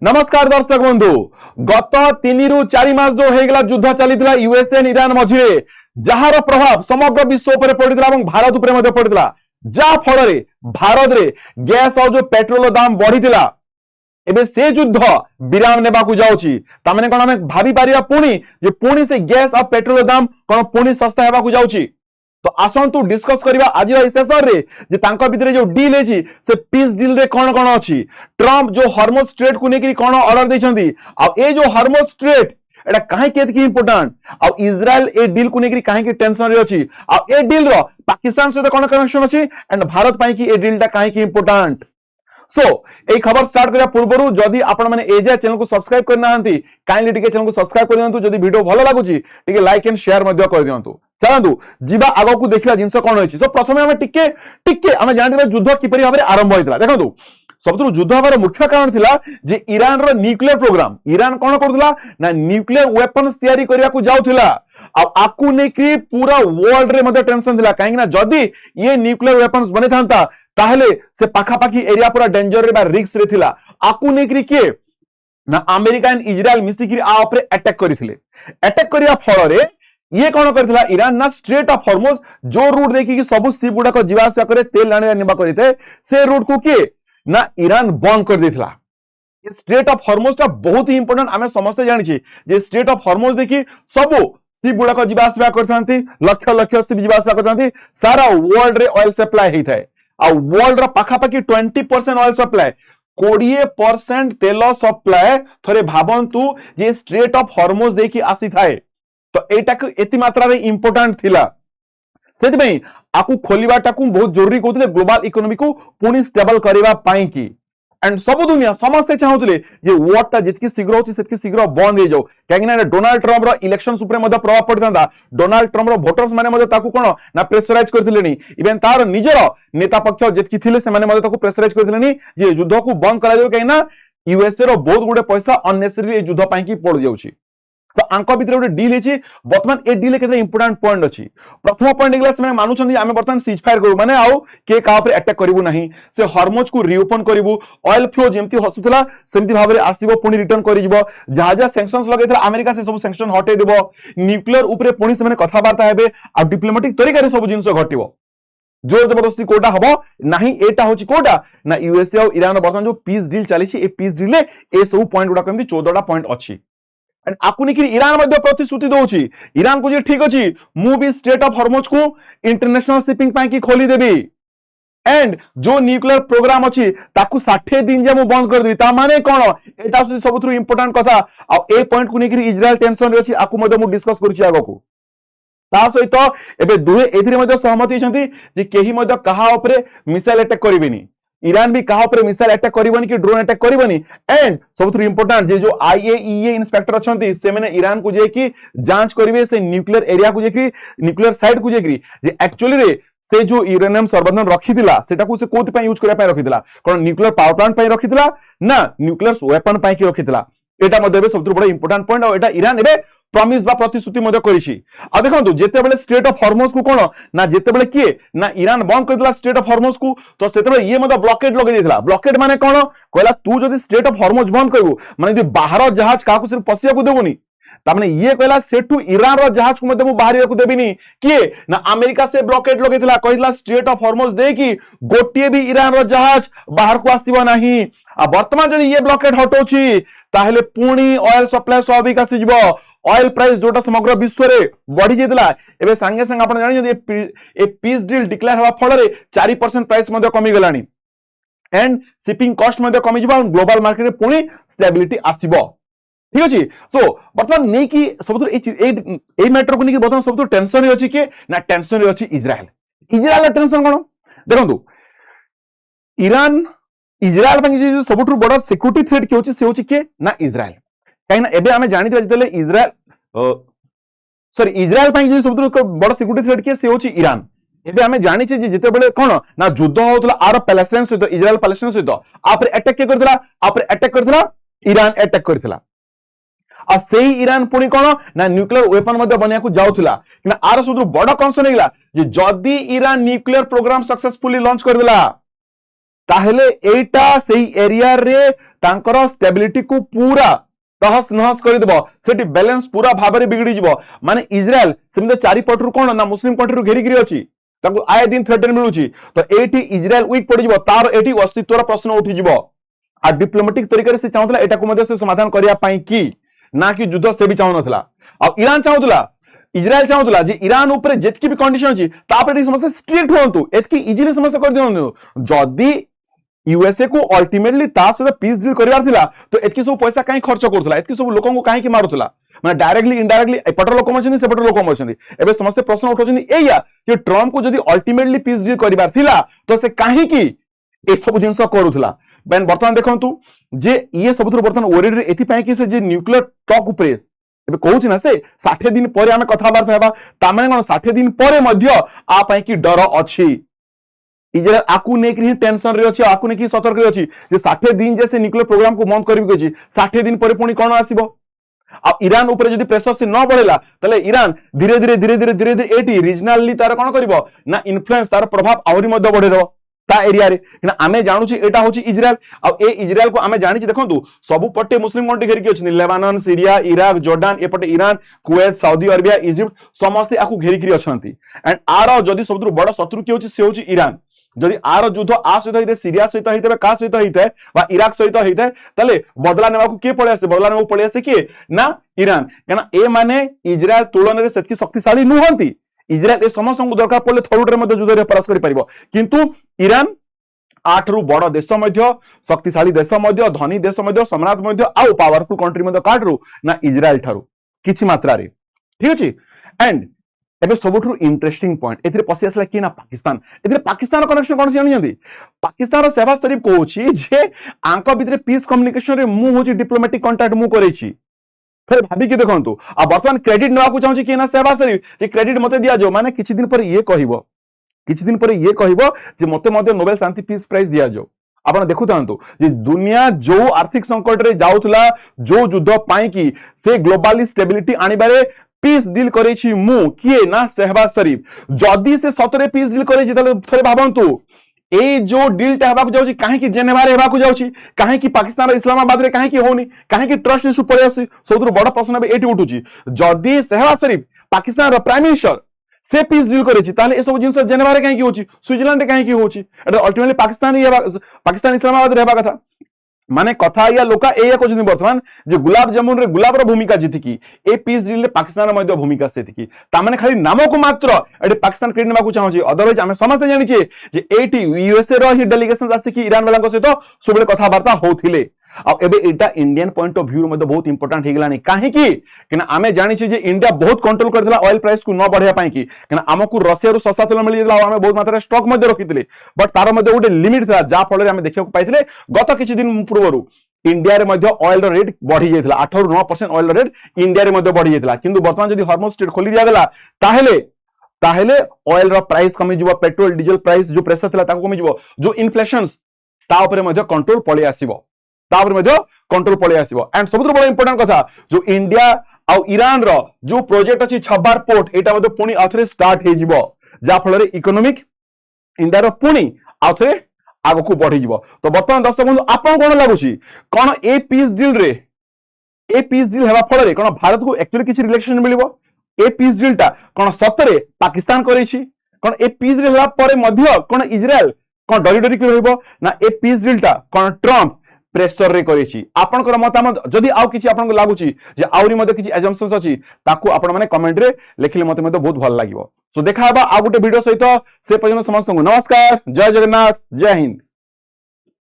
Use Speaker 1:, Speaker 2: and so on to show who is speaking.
Speaker 1: नमस्कार दर्शक बंधु गत 3 रु 4 मास जो हेगला युद्ध चली यूएसए ईरान मझिरे जार प्रभाव समग्र विश्व पर पड़ता और भारत उपर पड़ता जा फल भारत रे गैस और जो पेट्रोल दाम बढ़ी एबे से युद्ध विराम नेबा को जाउची तामने कोन हमें भाबी पारिया पुणी से गैस और पेट्रोल दाम कोन पुणी सस्ता हेबा को जाउची तो आसंतु डिस्कस करिबा आज सेशन रे जे तांको भितरे जो डील है से पीस डील रे कोन कोन अछि ट्रम्प जो हार्मोज स्ट्रेट को नेकरी कोन ऑर्डर दैछंती आ ए जो हार्मोज स्ट्रेट एटा काहे केतकी इंपोर्टेंट आ इजराइल ए डील को नेकरी काहे की टेंशन रे अछि आ ए डील रो पाकिस्तान से कोन कनेक्शन अछि एंड भारत पई की ए डील ता काहे की इंपोर्टेंट सो ए खबर स्टार्ट करिया पूर्वरु जदी आपण माने एजे चैनल को सब्सक्राइब करना हंती काइंडली टिके चैनल को सब्सक्राइब कर दियंतु जदी वीडियो भलो लागुची टिके लाइक एंड शेयर मध्य कर दियंतु चलंतु जीवा आगो को देखिया जिंस कोन होइची सो प्रथमे हम टिके हम जानथिबा युद्ध किपरि भाबरे आरंभ होइतला देखंतु सबतु युद्ध हबार मुख्य कारण थिला जे ईरान रो न्यूक्लियर प्रोग्राम ईरान कोन करथला ना न्यूक्लियर वेपन्स तयारी करिया को जाउथला अब आकु नेकरी पूरा वर्ल्ड रे मध्ये टेंशन थिला काहे ना जदी ये न्यूक्लियर वेपन्स बने थांता ताहले से पाखा पाखी एरिया पूरा डेंजर रे बा रिस्क रे थिला आकु नेकरी के ना अमेरिका एंड इजराइल मिसिकी आ ऊपर अटैक करिथिले अटैक करिया फल रे ये कौन करथिला ईरान ना स्ट्रेट ऑफ हॉर्मुज जो रूट देखि कि सब शिप गुडा को जीवा आसा करे तेल लाने निबा करिते से रूट को के ना ईरान बंद कर देथिला ये स्ट्रेट ऑफ हॉर्मुज ता बहुत ही इंपोर्टेंट हमें समस्त जानि छी जे स्ट्रेट ऑफ हॉर्मुज देखि सब शिप गुडा को जीवा आसा करथांती लक्ष लक्ष शिप जीवा आसा करथांती सारा वर्ल्ड रे ऑयल सप्लाई हेई थाए आ वर्ल्ड रा पाखा पाखी 20% ऑयल सप्लाई 20% तेल सप्लाई थरे भाबंतु जे स्ट्रेट ऑफ हॉर्मुज देखि आसी थाए तो एटा को एति मात्रा रे इंपोर्टेंट थिला सेति पई आकु खोलिबाटा को बहुत जरूरी कहउतले ग्लोबल इकोनॉमी को पुनी स्टेबल करिवा पाई की एंड सब दुनिया समस्त चाहउतले जे वॉर ता जितकी शीघ्र होची सेतकी शीघ्र बंद हो जाऊ काहे ना डोनाल्ड ट्रम्प रो इलेक्शन ऊपर मध्ये प्रभाव पड़तांदा डोनाल्ड ट्रम्प रो वोटर्स माने मध्ये ताकू कोन ना प्रेशराइज करथिलेनी इवन तार निजर नेता पक्ष जितकी थिले से माने मध्ये ताकू प्रेशराइज करथिलेनी जे युद्ध को बंद करा जाऊ काहे ना यूएसए रो बहुत गुडे पैसा अननेसेसरी युद्ध पाई की पड़ जाउची तो आंको भितर गोटे डील है बर्तमान ए डील केते इंपोर्टेंट पॉइंट अछि प्रथम पॉइंट गेला से मानु छथि आमे बर्तमान सीज फायर करू माने आउ के का ऊपर अटैक करिवु नाही से हार्मोज को रीओपन करिवु ऑयल फ्लो जेमति हसुतला सेमति भाबरे आसीबो पुनी रिटर्न करि जिवो जहा जहा सैंक्शंस लगैतला अमेरिका से सब सैंक्शन हटे देबो न्यूक्लियर ऊपर पुनी से माने कथा वार्ता हेबे आ डिप्लोमेटिक तरीका रे सब जिंस घटिवो जोर जबरदस्ती कोटा हबो नाही एटा होची कोटा ना यूएसए और ईरान बर्तमान जो पीस डील चली छी ए पीस डील ले ए सब पॉइंट गुडा केमति 14 टा पॉइंट अछि एंड आपको निकरी ईरान मध्ये प्रतिश्रुति दोची ईरान को जे ठीक अछि मु भी स्टेट ऑफ हॉर्मुज को इंटरनेशनल शिपिंग पाई की खोली देबी एंड जो न्यूक्लियर प्रोग्राम अछि ताकू 60 दिन जे मु बंद कर देबी ता माने कोन एटा सबथु इंपोर्टेंट कथा आ ए पॉइंट को निकरी इजराइल टेंशन रे अछि आकू मध्ये मु डिस्कस करछि आगो को ता सहित एबे दुहे एथिरे मध्ये सहमति छथि जे केही मध्ये कहा ऊपर मिसाइल अटैक करिवेनी ईरान भी कहा ऊपर मिसाइल अटैक करिवनी कि ड्रोन अटैक करिवनी एंड सबथु इंपोर्टेंट जे जो आईएईए इंस्पेक्टर अछंती से माने ईरान को जे कि जांच करिवे से न्यूक्लियर एरिया को जे कि न्यूक्लियर साइट को जे कि जे एक्चुअली रे से जो यूरेनियम सर्वधन रखिथिला सेटा को से कोथि पय यूज करिया पय रखिथिला कोन न्यूक्लियर पावर प्लांट पय रखिथिला ना न्यूक्लियर वेपन पय कि रखिथिला एटा मध्ये सबथु बड़ इंपोर्टेंट पॉइंट और एटा ईरान एबे प्रॉमिस बा प्रतिश्रुति मध्ये करिछि आ देखंतु जेतेबेले स्टेट ऑफ हॉर्मुज को कोन ना जेतेबेले किए ना ईरान बंद करदिला स्टेट ऑफ हॉर्मुज को तो सेतेबेले ये मध्ये ब्लॉकेड लगे दिथिला ब्लॉकेड माने कोन कहला तू जदी स्टेट ऑफ हॉर्मुज बंद करबू माने जदी बाहर जहाज काकू सिर्फ पसिया को देबोनी ता माने ये कहला सेठू ईरान रो जहाज को मध्ये मु बाहर को देबिनी किए ना अमेरिका से ब्लॉकेड लगे दिला कहिला स्टेट ऑफ हॉर्मुज दे कि गोटिए भी ईरान रो जहाज बाहर को आसीबो नाही आ वर्तमान जदी ये ब्लॉकेड हटोची ताहले पुणी ऑयल सप्लाई स्वाभाविक आसी जिवो ऑयल प्राइस जोटा समग्र विश्व रे बढ़ी जेतला एबे संगे संग आपण जानि ए पीस डील डिक्लेयर हवा फल रे 4% प्राइस मध्ये कमी गलानी एंड शिपिंग कॉस्ट मध्ये कमी जिवो ग्लोबल मार्केट रे पुणी स्टेबिलिटी आसीबो ठीक अछि सो वर्तमान नै कि सबथु ए मैटर को नै कि वर्तमान सबथु टेंशन रे अछि के ना टेंशन रे अछि इजराइल टेंशन कोन देखंतु ईरान इजराइल ପାଇଁ जे सबथु बड़ सिक्योरिटी थ्रेट के होछि से होछि के ना इजराइल काइना एबे हमें जानि जतले इजराइल ପାଇଁ जे सबथु बड़ सिक्योरिटी थ्रेट के से होछि ईरान एबे हमें जानि जे जते बेले कोन ना युद्ध होतला आर पैलेस्टाइन सहित इजराइल पैलेस्टाइन सहित आपरे अटैक के करथला आपरे अटैक करथला ईरान अटैक करथला आ सेही ईरान पुणी कोन ना न्यूक्लियर वेपन मध्ये बनिया को जाउथला कि आर सबथु बड़ कंसर्न हेला जे जदी Iran nuclear programme successfully launch कर देला ताहेले एटा सेही एरिया रे तांकर स्टेबिलिटी को पूरा तहस नहस कर देबो सेठी बैलेंस पूरा भाबरे बिगड़ी जिवो माने इजराइल सेमते चारि पटरु कोन ना मुस्लिम कंट्री रु घेरी गिरी अछि तांको आए दिन थ्रेटन मिलुची तो एठी इजराइल वीक पड़ी जिवो तार एठी अस्तित्वर प्रश्न उठी जिवो आ डिप्लोमेटिक तरीका से चाहतला एटा को मध्य से समाधान करिया पई की ना कि युद्ध से भी चाहू नथला आ ईरान चाहतला इजराइल चाहतला जे ईरान ऊपर जेतकी भी कंडीशन अछि तापर समस्या स्ट्रिक्ट होंतु एतकी इजीली समस्या कर दियनु जदी यूएसए को अल्टीमेटली ता से पीस डील करिवार थिला तो एतकी सब पैसा काई खर्च करथला एतकी सब लोकन को काई कि मारुथला माने डायरेक्टली इनडायरेक्टली एपटर लोक मछनी सेपटर लोक मछनी एबे समस्त प्रश्न उठोछनी एया कि ट्रम्प को जदी अल्टीमेटली पीस डील करिवार थिला तो से काहे कि ए सब जिंस करूथला बेन वर्तमान देखंतु जे ये सबथुर वर्तमान ओरिड रे एथि पई कि से जे न्यूक्लियर टॉक उपरे एबे कहूछि ना से 60 दिन परे हमें कथा बार्ता हेबा ता माने कोन 60 दिन परे मध्य आ पई कि डर अछि इजराइल आकु नेक रि टेंशन रे अछि आकु नेकी सतर्क रे अछि जे 60 दिन जे से न्यूक्लियर प्रोग्राम को बंद करबी अछि 60 दिन परे पुनी कोन आसीबो आ ईरान ऊपर जदी प्रेशर से न बढ़ेला तले ईरान धीरे धीरे एटी रीजनली तार कोन करबो ना इन्फ्लुएंस तार प्रभाव आउरी मध्ये बढ़े दो ता एरिया रे किना आमे जानु छी एटा होची इजराइल आ ए इजराइल को आमे जानि छी देखंतु सब पट्टे मुस्लिम कंट्री घेरि के अछि लेबानन सीरिया इराक जॉर्डन एपटे Iran Kuwait Saudi Arabia Egypt समस्त आकु घेरि के अछंती एंड आरो जदी सबथुर बड़ शत्रु के होची से होची ईरान जदि आर युद्ध आ सहित होइते सीरिया सहित होइते का सहित होइते बा इराक सहित होइते तले बदला नेबा को के पळे आसे बदला नेबा पळे आसे के ना ईरान केना ए माने इजराइल तुलन रे सेति शक्तिशाली नुहंती इजराइल ए समस्त को दरकार पड़ले थरुडरे मध्ये युद्ध रे परस करि परिबो किंतु ईरान 8 रु बड़ देश मध्ये शक्तिशाली देश मध्ये धनी देश मध्ये सम्राट मध्ये आ पावरफुल कंट्री मध्ये काटरू ना इजराइल थारू किछि मात्रा रे ठीक अछि एंड एबे सबुठु इंटरेस्टिंग पॉइंट एथिरे पसी आसला कि ना पाकिस्तान एथिरे पाकिस्तान कनेक्शन कोन जानि जंदी पाकिस्तान रो शहबाज शरीफ कहूची जे आंको भितरे पीस कम्युनिकेशन रे मु होची डिप्लोमेटिक कांटेक्ट मु करै छी फिर भाबी के देखंतु आ वर्तमान क्रेडिट नवा को चाहू छी कि ना शहबाज शरीफ जे क्रेडिट मते दिया जो माने किछि दिन पर ये कहिबो जे मते मते नोबेल शांति पीस प्राइज दिया जो आपण देखु थांतु जे दुनिया जो आर्थिक संकट रे जाउथला जो युद्ध पाई की से ग्लोबली स्टेबिलिटी आनी बारे पीस डील करे छी मु किए ना शहबाज शरीफ जदी से सतरे पीस डील करे छी तले थरे भाबंतु ए जो डील टा हेबाकु जाउची काहे कि जेनेवा रे हेबाकु जाउची काहे कि पाकिस्तान रे इस्लामाबाद रे काहे कि होनी काहे कि ट्रस्ट इशू पळे आसी सबुर बड़ प्रश्न बे एटी उठुची जदी शहबाज शरीफ पाकिस्तान रो प्राइम मिनिस्टर से पीस डील करे छी ताले ए सब जिंस जेनेवा रे काहे कि होची स्विट्जरलैंड रे काहे कि होची एटा अल्टीमेटली पाकिस्तान इस्लामाबाद रे हेबा कथा माने कथा या लोका एया को जनी वर्तमान जे गुलाब जामुन रे गुलाब रो भूमिका जितिकी ए पीस डील रे पाकिस्तान रो मध्ये भूमिका सेतिकी ता माने खाली नाम को मात्र एटे पाकिस्तान क्रेडिट नेबा को चाहू छी अदरवाइज हमें समस्त जानि छी जे एटी यूएसए रो ही डेलीगेशन आसी कि ईरान वाला को सहित सुबले कथा वार्ता होथिले आ एबे एटा इंडियन पॉइंट ऑफ व्यू मध्ये बहुत इंपोर्टेंट हे गलानी काहे कि किना आमे जानि छी जे इंडिया बहुत कंट्रोल करथिला ऑयल प्राइस को न बढ़िया पाई कि किना हमकु रशिया रो सस्ता तेल मिली जेला हमें बहुत मात्रा स्टॉक मध्ये रखिथिले बट तार मध्ये गोटे लिमिट था जा फल रे हमें देखियो पाइथिले गत किछि दिन पूर्वरु इंडिया रे मध्ये ऑयल रो रेट बढ़ी जायथिला 8 रु 9% ऑयल रो रेट इंडिया रे मध्ये बढ़ी जायथिला किंतु वर्तमान जदी हार्मोज स्टेट खोली दिया गेला ताहेले ऑयल रो प्राइस कमी जिवो पेट्रोल डीजल प्राइस जो प्रेशर थिला ताको कमी जिवो जो इन्फ्लेशंस ता ऊपर मध्ये कंट्रोल पळे आसीबो एंड सबुठ बड़ इंपोर्टेंट कथा जो इंडिया आ ईरान रो जो प्रोजेक्ट अछि छब्बार पोर्ट एटा मध्ये पुनी आथरे स्टार्ट हे जिवो जा फल रे इकोनॉमिक इंडिया रो पुनी आथरे आगो को बढ़ी जिवो तो वर्तमान दर्शक बंधु आपन कोन लागुची कोन ए पीस डील हेबा फल रे कोन भारत को एक्चुअली किछि रिलेशन मिलिबो ए पीस डील ता कोन सतरे पाकिस्तान करै छी कोन ए पीस डील हेबा परे मध्य कोन इजराइल कोन डरी के रहइबो ना ए पीस डील ता कोन ट्रम्प प्रेशर रे करै छी आपनकर मतामत जदी आउ किछि आपन को लागुची जे आउरी मध्ये किछि अजम्पशंस अछि ताकू आपन माने कमेंट रे लेखिले मते बहुत भल लागिवो सो देखा बा आ गुटे वीडियो सहित से पर्यंत समस्त को नमस्कार जय जगन्नाथ जय हिंद।